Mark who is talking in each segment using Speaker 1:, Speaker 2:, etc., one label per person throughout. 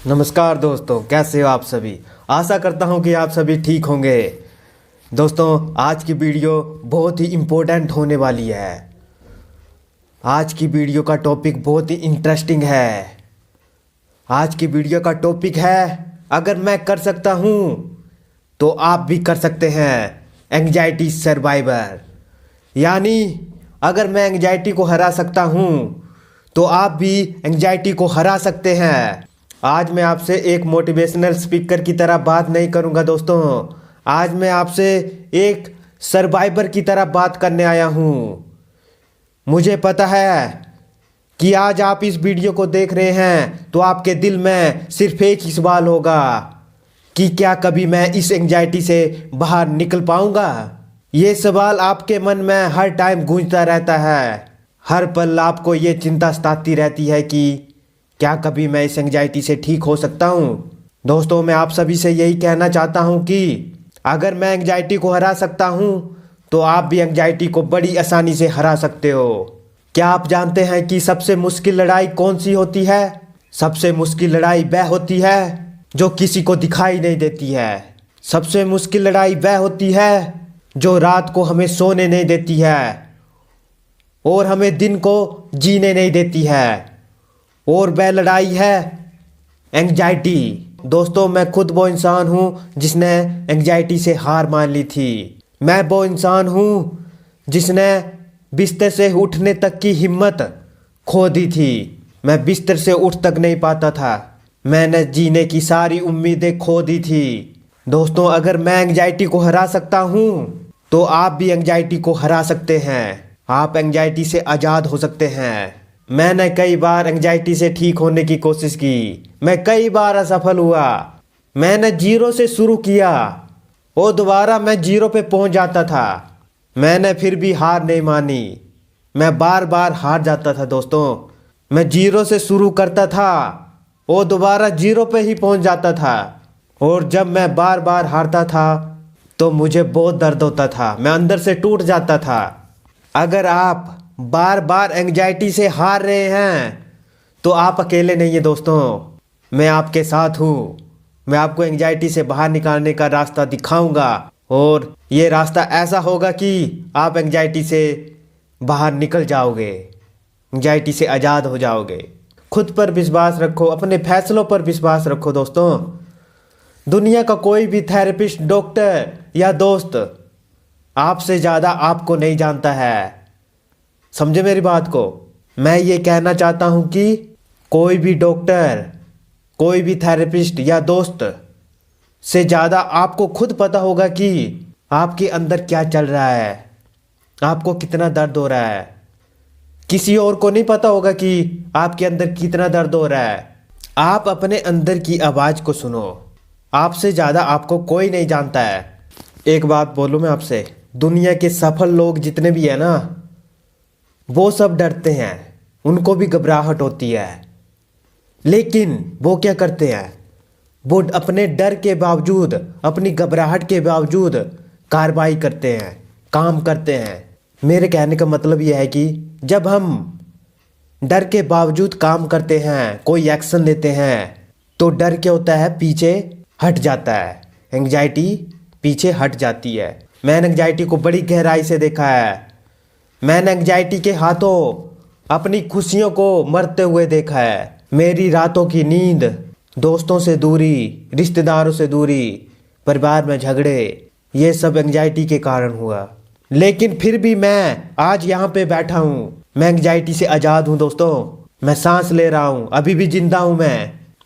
Speaker 1: नमस्कार दोस्तों, कैसे हो आप सभी। आशा करता हूं कि आप सभी ठीक होंगे। दोस्तों, आज की वीडियो बहुत ही इम्पोर्टेंट होने वाली है। आज की वीडियो का टॉपिक बहुत ही इंटरेस्टिंग है। आज की वीडियो का टॉपिक है, अगर मैं कर सकता हूं तो आप भी कर सकते हैं, एंग्जाइटी सर्वाइवर। यानी अगर मैं एंग्जाइटी को हरा सकता हूं तो आप भी एंग्जाइटी को हरा सकते हैं। आज मैं आपसे एक मोटिवेशनल स्पीकर की तरह बात नहीं करूंगा दोस्तों। आज मैं आपसे एक सर्वाइवर की तरह बात करने आया हूं। मुझे पता है कि आज आप इस वीडियो को देख रहे हैं तो आपके दिल में सिर्फ एक ही सवाल होगा कि क्या कभी मैं इस एंग्जाइटी से बाहर निकल पाऊंगा। ये सवाल आपके मन में हर टाइम गूंजता रहता है। हर पल आपको ये चिंता सताती रहती है कि क्या कभी मैं इस एंग्जाइटी से ठीक हो सकता हूँ। दोस्तों, मैं आप सभी से यही कहना चाहता हूँ कि अगर मैं एंग्जाइटी को हरा सकता हूँ तो आप भी एंग्जाइटी को बड़ी आसानी से हरा सकते हो। क्या आप जानते हैं कि सबसे मुश्किल लड़ाई कौन सी होती है? सबसे मुश्किल लड़ाई वह होती है जो किसी को दिखाई नहीं देती है। सबसे मुश्किल लड़ाई वह होती है जो रात को हमें सोने नहीं देती है और हमें दिन को जीने नहीं देती है, और वह लड़ाई है एंग्जाइटी। दोस्तों, मैं खुद वो इंसान हूँ जिसने एंग्जाइटी से हार मान ली थी। मैं वो इंसान हूँ जिसने बिस्तर से उठने तक की हिम्मत खो दी थी। मैं बिस्तर से उठ तक नहीं पाता था। मैंने जीने की सारी उम्मीदें खो दी थी। दोस्तों, अगर मैं एंग्जाइटी को हरा सकता हूँ तो आप भी एंग्जाइटी को हरा सकते हैं। आप एंग्जाइटी से आज़ाद हो सकते हैं। मैंने कई बार एंग्जाइटी से ठीक होने की कोशिश की। मैं कई बार असफल हुआ। मैंने जीरो से शुरू किया और दोबारा मैं जीरो पे पहुंच जाता था। मैंने फिर भी हार नहीं मानी। मैं बार बार हार जाता था। दोस्तों, मैं जीरो से शुरू करता था और दोबारा जीरो पे ही पहुंच जाता था। और जब मैं बार बार हारता था तो मुझे बहुत दर्द होता था। मैं अंदर से टूट जाता था। अगर आप बार बार एंग्जाइटी से हार रहे हैं तो आप अकेले नहीं हैं दोस्तों। मैं आपके साथ हूँ। मैं आपको एंग्जाइटी से बाहर निकालने का रास्ता दिखाऊंगा, और ये रास्ता ऐसा होगा कि आप एंग्जाइटी से बाहर निकल जाओगे, एंग्जाइटी से आज़ाद हो जाओगे। खुद पर विश्वास रखो, अपने फैसलों पर विश्वास रखो दोस्तों। दुनिया का कोई भी थेरेपिस्ट, डॉक्टर या दोस्त आपसे ज़्यादा आपको नहीं जानता है। समझे मेरी बात को। मैं ये कहना चाहता हूँ कि कोई भी डॉक्टर, कोई भी थेरेपिस्ट या दोस्त से ज़्यादा आपको खुद पता होगा कि आपके अंदर क्या चल रहा है, आपको कितना दर्द हो रहा है। किसी और को नहीं पता होगा कि आपके अंदर कितना दर्द हो रहा है। आप अपने अंदर की आवाज़ को सुनो। आपसे ज़्यादा आपको कोई नहीं जानता है। एक बात बोलूँ मैं आपसे, दुनिया के सफल लोग जितने भी हैं ना, वो सब डरते हैं। उनको भी घबराहट होती है, लेकिन वो क्या करते हैं? वो अपने डर के बावजूद, अपनी घबराहट के बावजूद कार्रवाई करते हैं, काम करते हैं। मेरे कहने का मतलब यह है कि जब हम डर के बावजूद काम करते हैं, कोई एक्शन लेते हैं, तो डर क्या होता है? पीछे हट जाता है। एंग्जाइटी पीछे हट जाती है। मैंने एंग्जाइटी को बड़ी गहराई से देखा है। मैंने एंग्जाइटी के हाथों अपनी खुशियों को मरते हुए देखा है। मेरी रातों की नींद, दोस्तों से दूरी, रिश्तेदारों से दूरी, परिवार में झगड़े, ये सब एंग्जाइटी के कारण हुआ। लेकिन फिर भी मैं आज यहाँ पे बैठा हूँ। मैं एंग्जाइटी से आज़ाद हूँ दोस्तों। मैं सांस ले रहा हूँ, अभी भी जिंदा हूँ।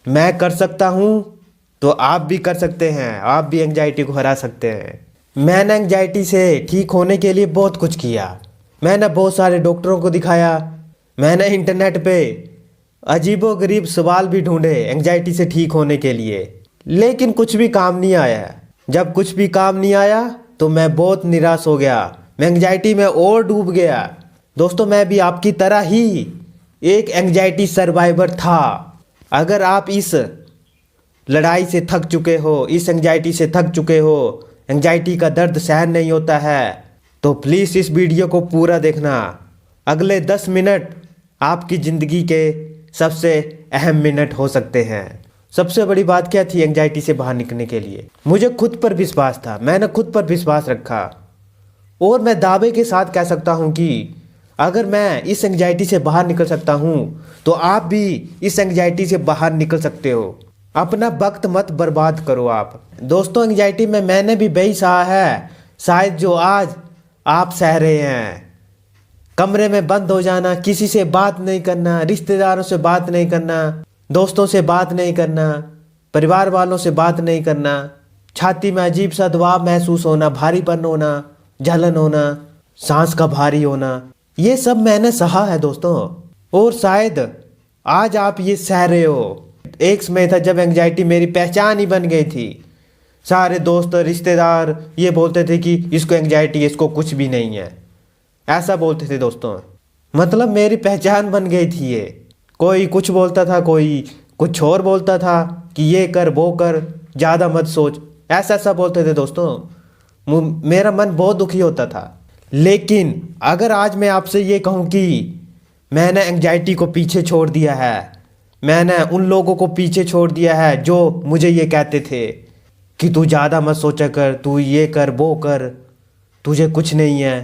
Speaker 1: मैं कर सकता हूँ तो आप भी कर सकते हैं। आप भी एंग्जाइटी को हरा सकते हैं। मैंने एंग्जाइटी से ठीक होने के लिए बहुत कुछ किया। मैंने बहुत सारे डॉक्टरों को दिखाया। मैंने इंटरनेट पे अजीबोगरीब सवाल भी ढूंढे एंग्जाइटी से ठीक होने के लिए, लेकिन कुछ भी काम नहीं आया। जब कुछ भी काम नहीं आया तो मैं बहुत निराश हो गया। मैं एंग्जाइटी में और डूब गया। दोस्तों, मैं भी आपकी तरह ही एक एंग्जाइटी सर्वाइवर था। अगर आप इस लड़ाई से थक चुके हो, इस एंग्जाइटी से थक चुके हो, एंग्जाइटी का दर्द सहन नहीं होता है, तो प्लीज़ इस वीडियो को पूरा देखना। अगले 10 मिनट आपकी ज़िंदगी के सबसे अहम मिनट हो सकते हैं। सबसे बड़ी बात क्या थी एंजाइटी से बाहर निकलने के लिए? मुझे खुद पर विश्वास था, मैंने खुद पर विश्वास रखा और मैं दावे के साथ कह सकता हूँ कि अगर मैं इस एंजाइटी से बाहर निकल सकता हूँ तो आप भी इस एंजाइटी से बाहर निकल सकते हो। अपना वक्त मत बर्बाद करो आप। दोस्तों, एंजाइटी में मैंने भी वही सहा है शायद जो आज आप सह रहे हैं। कमरे में बंद हो जाना, किसी से बात नहीं करना, रिश्तेदारों से बात नहीं करना, दोस्तों से बात नहीं करना, परिवार वालों से बात नहीं करना, छाती में अजीब सा दबाव महसूस होना, भारीपन होना, जलन होना, सांस का भारी होना, ये सब मैंने सहा है दोस्तों। और शायद आज आप ये सह रहे हो। एक समय था जब एंजाइटी मेरी पहचान ही बन गई थी। सारे दोस्त रिश्तेदार ये बोलते थे कि इसको एंजाइटी है, इसको कुछ भी नहीं है, ऐसा बोलते थे दोस्तों। मतलब मेरी पहचान बन गई थी ये। कोई कुछ बोलता था, कोई कुछ और बोलता था कि ये कर वो कर, ज़्यादा मत सोच, ऐसा ऐसा बोलते थे दोस्तों। मेरा मन बहुत दुखी होता था। लेकिन अगर आज मैं आपसे ये कहूँ कि मैंने एंजाइटी को पीछे छोड़ दिया है, मैंने उन लोगों को पीछे छोड़ दिया है जो मुझे ये कहते थे कि तू ज़्यादा मत सोचा कर, तू ये कर वो कर, तुझे कुछ नहीं है।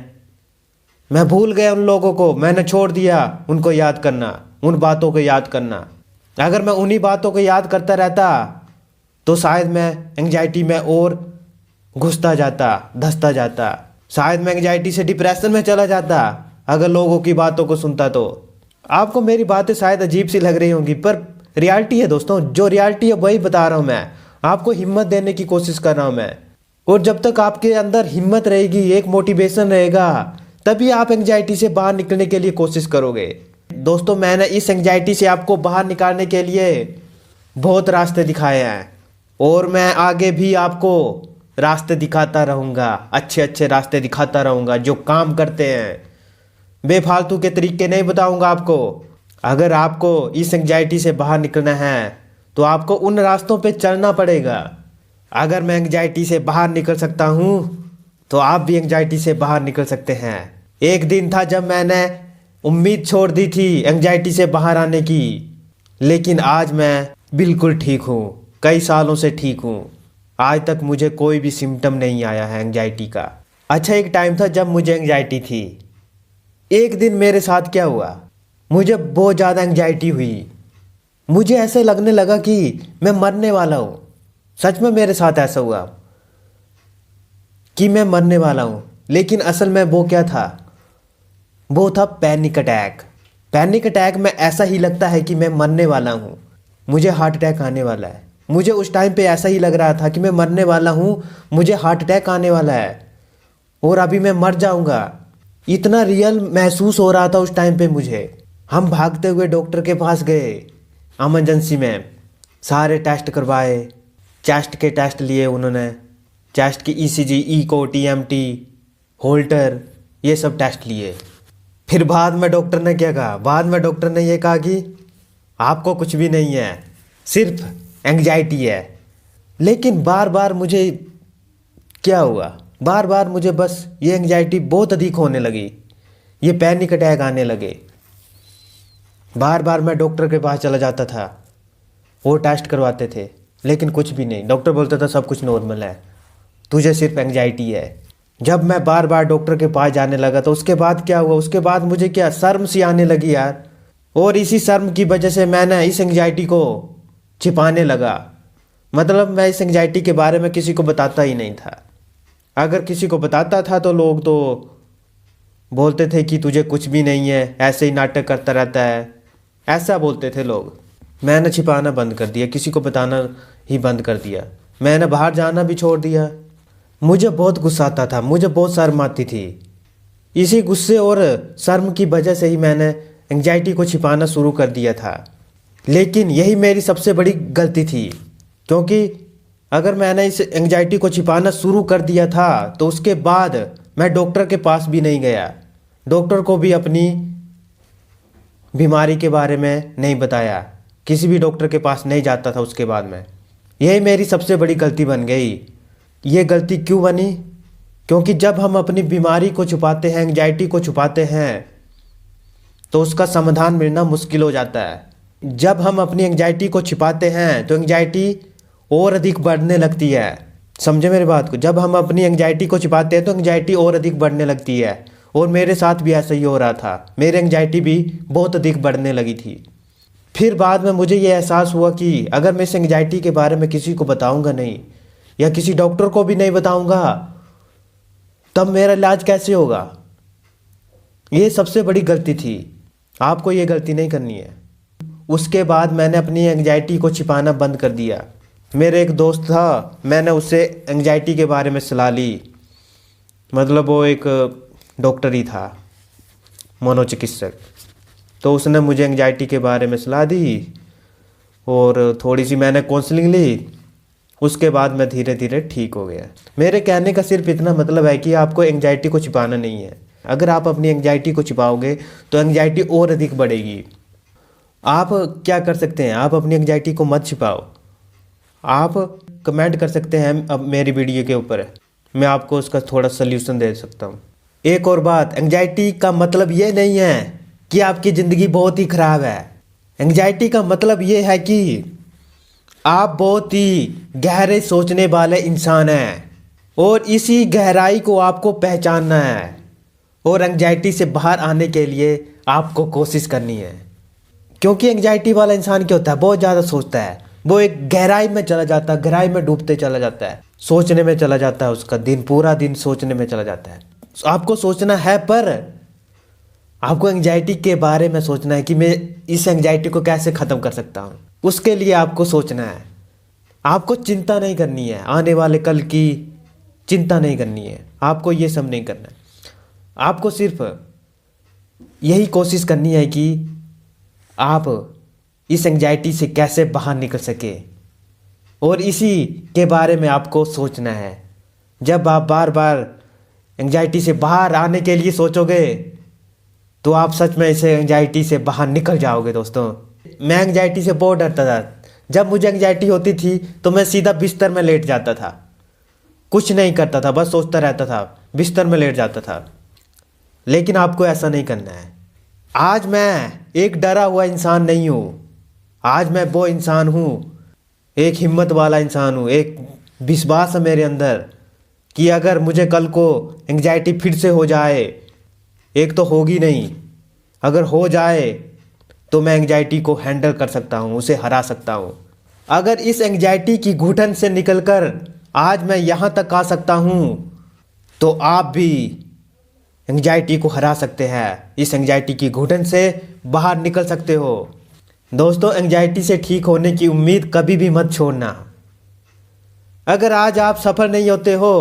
Speaker 1: मैं भूल गया उन लोगों को, मैंने छोड़ दिया उनको याद करना, उन बातों को याद करना। अगर मैं उन्हीं बातों को याद करता रहता तो शायद मैं एंजाइटी में और घुसता जाता, धंसता जाता। शायद मैं एंजाइटी से डिप्रेशन में चला जाता अगर लोगों की बातों को सुनता तो। आपको मेरी बातें शायद अजीब सी लग रही होंगी, पर रियलिटी है दोस्तों। जो रियलिटी है वही बता रहा हूँ मैं, आपको हिम्मत देने की कोशिश कर रहा हूँ मैं। और जब तक आपके अंदर हिम्मत रहेगी, एक मोटिवेशन रहेगा, तभी आप एंजाइटी से बाहर निकलने के लिए कोशिश करोगे। दोस्तों, मैंने इस एंजाइटी से आपको बाहर निकालने के लिए बहुत रास्ते दिखाए हैं और मैं आगे भी आपको रास्ते दिखाता रहूँगा, अच्छे अच्छे रास्ते दिखाता रहूँगा जो काम करते हैं। बेफालतू के तरीके नहीं बताऊँगा आपको। अगर आपको इस एंजाइटी से बाहर निकलना है तो आपको उन रास्तों पे चलना पड़ेगा। अगर मैं एंजाइटी से बाहर निकल सकता हूँ तो आप भी एंजाइटी से बाहर निकल सकते हैं। एक दिन था जब मैंने उम्मीद छोड़ दी थी एंजाइटी से बाहर आने की, लेकिन आज मैं बिल्कुल ठीक हूँ, कई सालों से ठीक हूँ। आज तक मुझे कोई भी सिम्टम नहीं आया है एंजाइटी का। अच्छा, एक टाइम था जब मुझे एंजाइटी थी। एक दिन मेरे साथ क्या हुआ, मुझे बहुत ज़्यादा एंजाइटी हुई। मुझे ऐसे लगने लगा कि मैं मरने वाला हूँ। सच में मेरे साथ ऐसा हुआ कि मैं मरने वाला हूँ। लेकिन असल में वो क्या था, वो था पैनिक अटैक। पैनिक अटैक में ऐसा ही लगता है कि मैं मरने वाला हूँ, मुझे हार्ट अटैक आने वाला है। मुझे उस टाइम पे ऐसा ही लग रहा था कि मैं मरने वाला हूँ, मुझे हार्ट अटैक आने वाला है और अभी मैं मर जाऊँगा। इतना रियल महसूस हो रहा था उस टाइम पे मुझे। हम भागते हुए डॉक्टर के पास गए इमरजेंसी में, सारे टेस्ट करवाए, चेस्ट के टेस्ट लिए उन्होंने, चेस्ट की ईसीजी, इको, टीएमटी, होल्टर, ये सब टेस्ट लिए। फिर बाद में डॉक्टर ने क्या कहा, बाद में डॉक्टर ने ये कहा कि आपको कुछ भी नहीं है, सिर्फ एंग्जाइटी है। लेकिन बार बार मुझे क्या हुआ, बार बार मुझे बस ये एंग्जाइटी बहुत अधिक होने लगी, ये पैनिक अटैक आने लगे। बार बार मैं डॉक्टर के पास चला जाता था, वो टेस्ट करवाते थे लेकिन कुछ भी नहीं। डॉक्टर बोलता था सब कुछ नॉर्मल है, तुझे सिर्फ एंग्जाइटी है। जब मैं बार बार डॉक्टर के पास जाने लगा तो उसके बाद क्या हुआ, उसके बाद मुझे क्या शर्म सी आने लगी यार। और इसी शर्म की वजह से मैंने इस एंग्जाइटी को छिपाने लगा। मतलब मैं इस एंग्जाइटी के बारे में किसी को बताता ही नहीं था। अगर किसी को बताता था तो लोग तो बोलते थे कि तुझे कुछ भी नहीं है, ऐसे ही नाटक करता रहता है, ऐसा बोलते थे लोग। मैंने छिपाना बंद कर दिया, किसी को बताना ही बंद कर दिया। मैंने बाहर जाना भी छोड़ दिया। मुझे बहुत गुस्सा आता था, मुझे बहुत शर्म आती थी। इसी गुस्से और शर्म की वजह से ही मैंने एंग्जाइटी को छिपाना शुरू कर दिया था। लेकिन यही मेरी सबसे बड़ी गलती थी, क्योंकि अगर मैंने इस एंग्जाइटी को छिपाना शुरू कर दिया था तो उसके बाद मैं डॉक्टर के पास भी नहीं गया, डॉक्टर को भी अपनी बीमारी के बारे में नहीं बताया, किसी भी डॉक्टर के पास नहीं जाता था उसके बाद में। यही मेरी सबसे बड़ी गलती बन गई। ये गलती क्यों बनी, क्योंकि जब हम अपनी बीमारी को छुपाते हैं, एंग्जाइटी को छुपाते हैं, तो उसका समाधान मिलना मुश्किल हो जाता है। जब हम अपनी एंग्जाइटी को छिपाते हैं तो एंग्जाइटी और अधिक बढ़ने लगती है। समझे मेरी बात को? जब हम अपनी एंग्जाइटी को छिपाते हैं तो एंग्जाइटी और अधिक बढ़ने लगती है। और मेरे साथ भी ऐसा ही हो रहा था, मेरी एंग्जाइटी भी बहुत अधिक बढ़ने लगी थी। फिर बाद में मुझे ये एहसास हुआ कि अगर मैं इस एंग्जाइटी के बारे में किसी को बताऊंगा नहीं या किसी डॉक्टर को भी नहीं बताऊंगा तब मेरा इलाज कैसे होगा। ये सबसे बड़ी गलती थी, आपको ये गलती नहीं करनी है। उसके बाद मैंने अपनी एंग्जाइटी को छिपाना बंद कर दिया। मेरे एक दोस्त था, मैंने उससे एंग्जाइटी के बारे में सलाह ली। मतलब वो एक डॉक्टर ही था, मनोचिकित्सक। तो उसने मुझे एंग्जाइटी के बारे में सलाह दी और थोड़ी सी मैंने काउंसलिंग ली। उसके बाद मैं धीरे धीरे ठीक हो गया। मेरे कहने का सिर्फ इतना मतलब है कि आपको एंग्जाइटी को छिपाना नहीं है। अगर आप अपनी एंग्जाइटी को छिपाओगे तो एंग्जाइटी और अधिक बढ़ेगी। आप क्या कर सकते हैं, आप अपनी एंग्जाइटी को मत छिपाओ। आप कमेंट कर सकते हैं अब मेरी वीडियो के ऊपर, मैं आपको उसका थोड़ा सल्यूशन दे सकता हूँ। एक और बात, एंग्जाइटी का मतलब ये नहीं है कि आपकी ज़िंदगी बहुत ही ख़राब है। एंग्जाइटी का मतलब ये है कि आप बहुत ही गहरे सोचने वाले इंसान हैं और इसी गहराई को आपको पहचानना है। और एंग्जाइटी से बाहर आने के लिए आपको कोशिश करनी है। क्योंकि एंग्जाइटी वाला इंसान क्या होता है, बहुत ज़्यादा सोचता है। वो एक गहराई में चला जाता है, गहराई में डूबते चला जाता है, सोचने में चला जाता है। उसका दिन पूरा दिन सोचने में चला जाता है। आपको सोचना है, पर आपको एंग्जाइटी के बारे में सोचना है कि मैं इस एंग्जाइटी को कैसे ख़त्म कर सकता हूँ। उसके लिए आपको सोचना है। आपको चिंता नहीं करनी है, आने वाले कल की चिंता नहीं करनी है। आपको ये सब नहीं करना है। आपको सिर्फ यही कोशिश करनी है कि आप इस एंग्जाइटी से कैसे बाहर निकल सके, और इसी के बारे में आपको सोचना है। जब आप बार बार एंग्जाइटी से बाहर आने के लिए सोचोगे तो आप सच में इसे एंग्जाइटी से बाहर निकल जाओगे। दोस्तों, मैं एंग्जाइटी से बहुत डरता था। जब मुझे एंग्जाइटी होती थी तो मैं सीधा बिस्तर में लेट जाता था, कुछ नहीं करता था, बस सोचता रहता था, बिस्तर में लेट जाता था। लेकिन आपको ऐसा नहीं करना है। आज मैं एक डरा हुआ इंसान नहीं हूँ, आज मैं वो इंसान हूँ, एक हिम्मत वाला इंसान हूँ। एक विश्वास है मेरे अंदर कि अगर मुझे कल को एंग्जाइटी फिर से हो जाए, एक तो होगी नहीं, अगर हो जाए तो मैं एंग्जाइटी को हैंडल कर सकता हूँ, उसे हरा सकता हूँ। अगर इस एंग्जाइटी की घुटन से निकलकर आज मैं यहाँ तक आ सकता हूँ तो आप भी एंग्जाइटी को हरा सकते हैं। इस एंग्जाइटी की घुटन से बाहर निकल सकते हो। दोस्तों, एंग्जाइटी से ठीक होने की उम्मीद कभी भी मत छोड़ना। अगर आज आप सफल नहीं होते हो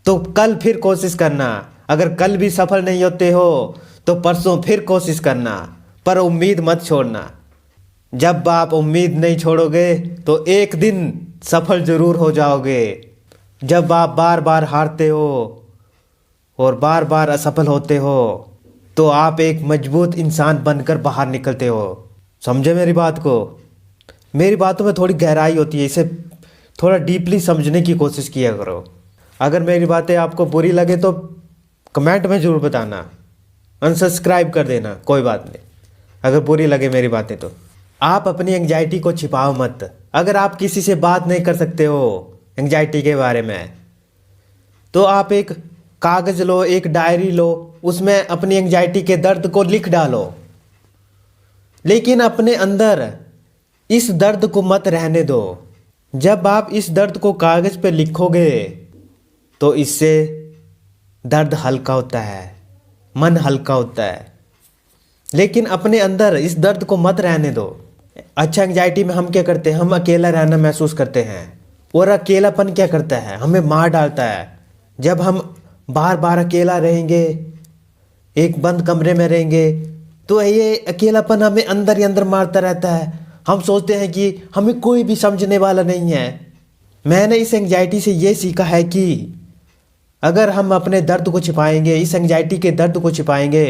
Speaker 1: तो कल फिर कोशिश करना। अगर कल भी सफल नहीं होते हो तो परसों फिर कोशिश करना, पर उम्मीद मत छोड़ना। जब आप उम्मीद नहीं छोड़ोगे तो एक दिन सफल ज़रूर हो जाओगे। जब आप बार बार हारते हो और बार बार असफल होते हो तो आप एक मजबूत इंसान बनकर बाहर निकलते हो। समझे मेरी बात को? मेरी बातों में थोड़ी गहराई होती है, इसे थोड़ा डीपली समझने की कोशिश किया करो। अगर मेरी बातें आपको बुरी लगे तो कमेंट में ज़रूर बताना, अनसब्सक्राइब कर देना, कोई बात नहीं अगर बुरी लगे मेरी बातें तो। आप अपनी एंग्जाइटी को छिपाओ मत। अगर आप किसी से बात नहीं कर सकते हो एंग्जाइटी के बारे में तो आप एक कागज़ लो, एक डायरी लो, उसमें अपनी एंग्जाइटी के दर्द को लिख डालो। लेकिन अपने अंदर इस दर्द को मत रहने दो। जब आप इस दर्द को कागज़ पे लिखोगे तो इससे दर्द हल्का होता है, मन हल्का होता है। लेकिन अपने अंदर इस दर्द को मत रहने दो। अच्छा, एंग्जाइटी में हम क्या करते हैं, हम अकेला रहना महसूस करते हैं, और अकेलापन क्या करता है, हमें मार डालता है। जब हम बार बार अकेला रहेंगे, एक बंद कमरे में रहेंगे, तो ये अकेलापन हमें अंदर ही अंदर मारता रहता है। हम सोचते हैं कि हमें कोई भी समझने वाला नहीं है। मैंने इस एंग्जाइटी से ये सीखा है कि अगर हम अपने दर्द को छिपाएंगे, इस एंग्जाइटी के दर्द को छिपाएंगे,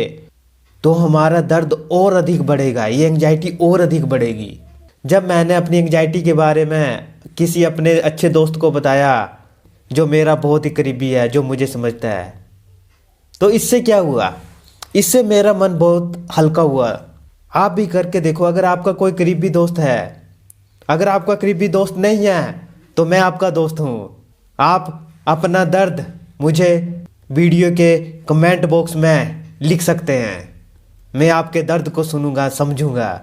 Speaker 1: तो हमारा दर्द और अधिक बढ़ेगा, ये एंग्जाइटी और अधिक बढ़ेगी। जब मैंने अपनी एंग्जाइटी के बारे में किसी अपने अच्छे दोस्त को बताया, जो मेरा बहुत ही करीबी है, जो मुझे समझता है, तो इससे क्या हुआ, इससे मेरा मन बहुत हल्का हुआ। आप भी करके देखो। अगर आपका कोई करीबी दोस्त है, अगर आपका करीबी दोस्त नहीं है तो मैं आपका दोस्त हूँ। आप अपना दर्द मुझे वीडियो के कमेंट बॉक्स में लिख सकते हैं। मैं आपके दर्द को सुनूंगा, समझूंगा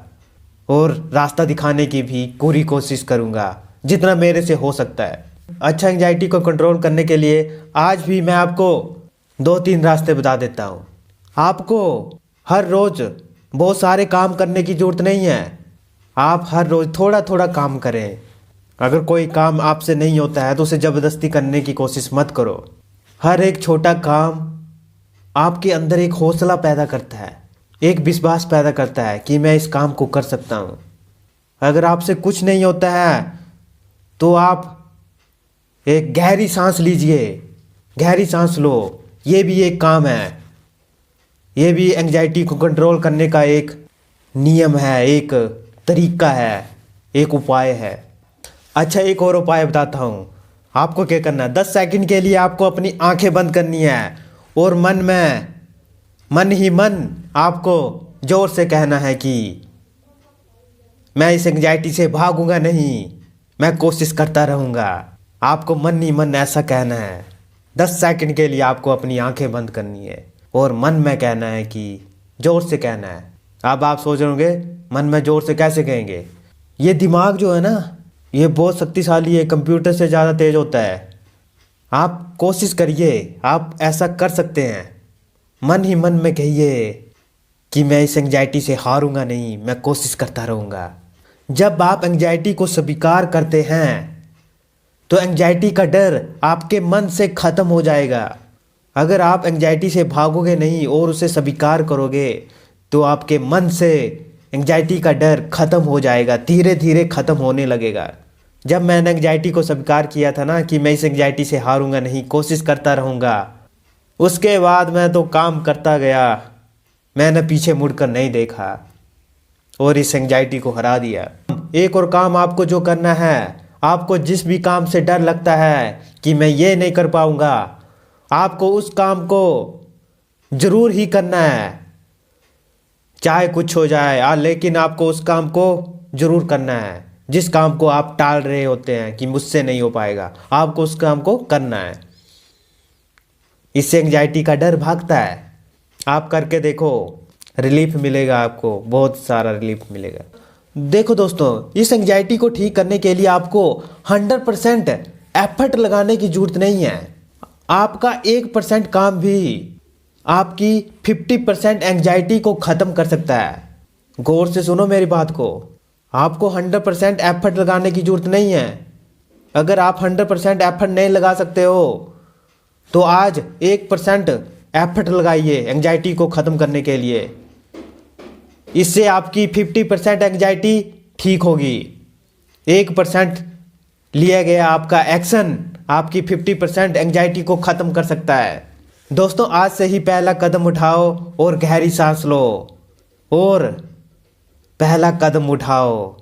Speaker 1: और रास्ता दिखाने की भी पूरी कोशिश करूंगा जितना मेरे से हो सकता है। अच्छा, एंजाइटी को कंट्रोल करने के लिए आज भी मैं आपको 2-3 रास्ते बता देता हूँ। आपको हर रोज़ बहुत सारे काम करने की ज़रूरत नहीं है। आप हर रोज़ थोड़ा थोड़ा काम करें। अगर कोई काम आपसे नहीं होता है तो उसे ज़बरदस्ती करने की कोशिश मत करो। हर एक छोटा काम आपके अंदर एक हौसला पैदा करता है, एक विश्वास पैदा करता है कि मैं इस काम को कर सकता हूँ। अगर आपसे कुछ नहीं होता है तो आप एक गहरी सांस लीजिए, गहरी सांस लो। ये भी एक काम है, ये भी एंजाइटी को कंट्रोल करने का एक नियम है, एक तरीका है, एक उपाय है। अच्छा, एक और उपाय बताता हूँ। आपको क्या करना है, 10 सेकंड के लिए आपको अपनी आंखें बंद करनी है और मन ही मन आपको जोर से कहना है कि मैं इस एंजाइटी से भागूंगा नहीं, मैं कोशिश करता रहूँगा। आपको मन ही मन ऐसा कहना है। 10 सेकंड के लिए आपको अपनी आंखें बंद करनी है और मन में कहना है कि जोर से कहना है। अब आप सोच रहे होंगे मन में जोर से कैसे कहेंगे। ये दिमाग जो है ना, ये बहुत शक्तिशाली है, कंप्यूटर से ज़्यादा तेज होता है। आप कोशिश करिए, आप ऐसा कर सकते हैं। मन ही मन में कहिए कि मैं इस एंजाइटी से हारूंगा नहीं, मैं कोशिश करता रहूँगा। जब आप एंजाइटी को स्वीकार करते हैं तो एंजाइटी का डर आपके मन से ख़त्म हो जाएगा। अगर आप एंजाइटी से भागोगे नहीं और उसे स्वीकार करोगे तो आपके मन से एंजाइटी का डर ख़त्म हो जाएगा, धीरे धीरे ख़त्म होने लगेगा। जब मैंने एंजाइटी को स्वीकार किया था ना कि मैं इस एंजाइटी से हारूंगा नहीं, कोशिश करता रहूँगा, उसके बाद मैं तो काम करता गया। मैंने पीछे मुड़कर नहीं देखा और इस एंजाइटी को हरा दिया। एक और काम आपको जो करना है, आपको जिस भी काम से डर लगता है कि मैं ये नहीं कर पाऊंगा, आपको उस काम को जरूर ही करना है, चाहे कुछ हो जाए। लेकिन आपको उस काम को जरूर करना है जिस काम को आप टाल रहे होते हैं कि मुझसे नहीं हो पाएगा। आपको उस काम को करना है। इससे एंजाइटी का डर भागता है। आप करके देखो, रिलीफ मिलेगा, आपको बहुत सारा रिलीफ मिलेगा। देखो दोस्तों, इस एंजाइटी को ठीक करने के लिए आपको 100% एफर्ट लगाने की जरूरत नहीं है। आपका 1% काम भी आपकी 50% एंजाइटी को ख़त्म कर सकता है। गौर से सुनो मेरी बात को। आपको 100% एफर्ट लगाने की जरूरत नहीं है। अगर आप 100% एफर्ट नहीं लगा सकते हो तो आज 1% एफर्ट लगाइए एंजाइटी को ख़त्म करने के लिए। इससे आपकी 50% एंजाइटी ठीक होगी। 1% लिया गया आपका एक्शन आपकी 50% एंजाइटी को ख़त्म कर सकता है। दोस्तों, आज से ही पहला कदम उठाओ और गहरी सांस लो और पहला कदम उठाओ।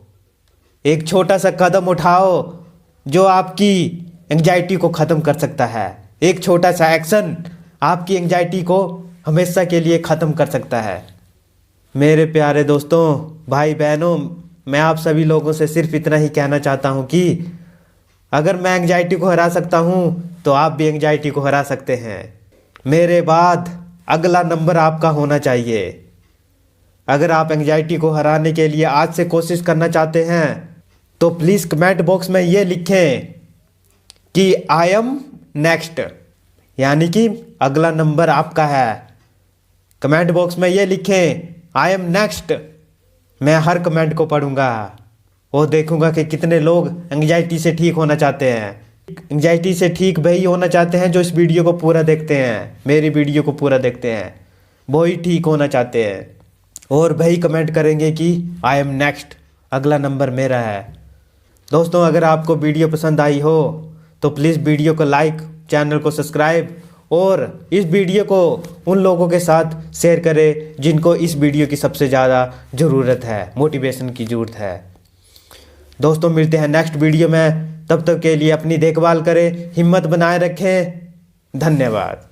Speaker 1: एक छोटा सा कदम उठाओ जो आपकी एंजाइटी को ख़त्म कर सकता है। एक छोटा सा एक्शन आपकी एंजाइटी को हमेशा के लिए ख़त्म कर सकता है। मेरे प्यारे दोस्तों, भाई बहनों, मैं आप सभी लोगों से सिर्फ इतना ही कहना चाहता हूँ कि अगर मैं एंजाइटी को हरा सकता हूँ तो आप भी एंजाइटी को हरा सकते हैं। मेरे बाद अगला नंबर आपका होना चाहिए। अगर आप एंजाइटी को हराने के लिए आज से कोशिश करना चाहते हैं तो प्लीज़ कमेंट बॉक्स में ये लिखें कि आई एम नेक्स्ट, यानी कि अगला नंबर आपका है। कमेंट बॉक्स में ये लिखें आई एम नेक्स्ट। मैं हर कमेंट को पढ़ूंगा और देखूंगा कि कितने लोग एंजाइटी से ठीक होना चाहते हैं। एंजाइटी से ठीक वही होना चाहते हैं जो इस वीडियो को पूरा देखते हैं, मेरी वीडियो को पूरा देखते हैं, वही ठीक होना चाहते हैं और वही कमेंट करेंगे कि आई एम नेक्स्ट, अगला नंबर मेरा है। दोस्तों, अगर आपको वीडियो पसंद आई हो तो प्लीज़ वीडियो को लाइक, चैनल को सब्सक्राइब और इस वीडियो को उन लोगों के साथ शेयर करें जिनको इस वीडियो की सबसे ज़्यादा ज़रूरत है, मोटिवेशन की ज़रूरत है। दोस्तों, मिलते हैं नेक्स्ट वीडियो में। तब तक के लिए अपनी देखभाल करें, हिम्मत बनाए रखें। धन्यवाद।